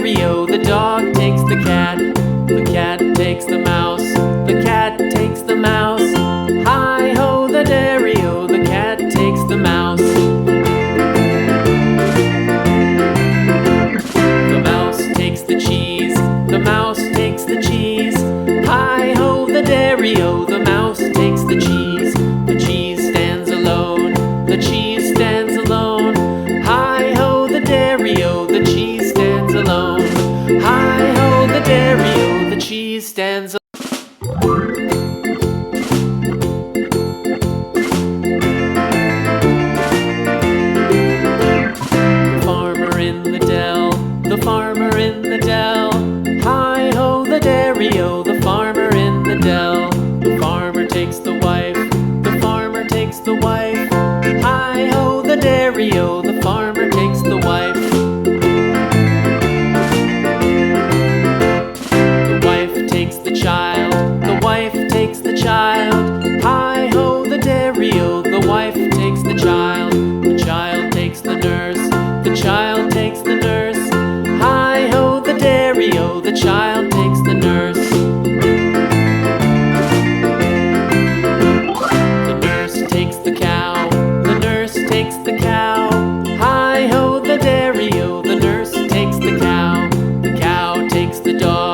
dairy-o, the dog takes the cat takes the mouse, the cat takes the mouse. Hi-ho, the dairy-o, the cat takes the mouse. The mouse takes the cheese, the mouse takes the cheese. Hi-ho, the dairy-o, the mouse takes the cheese. The cheese stands alone, the cheese stands alone. Hi-ho, the dairy-o, the cheese stands alone. Hi-ho, the dairy-o, the cheese stands alone. The farmer in the dell, the farmer in the dell. Hi-ho, the dairy-o, the farmer in the dell. The farmer takes the wife, the farmer takes the wife. Hi-ho, the dairy-o, the farmer takes the wife. The wife takes the child, the wife takes the child. Hi-ho, the dairy-o, the wife takes the child. The child takes the nurse, the child takes the nurse. Hi-ho, the dairy-o, the child takes the nurse. The nurse takes the cow, the nurse takes the cow. Hi-ho, the dairy-o, the nurse takes the cow. The cow takes the dog,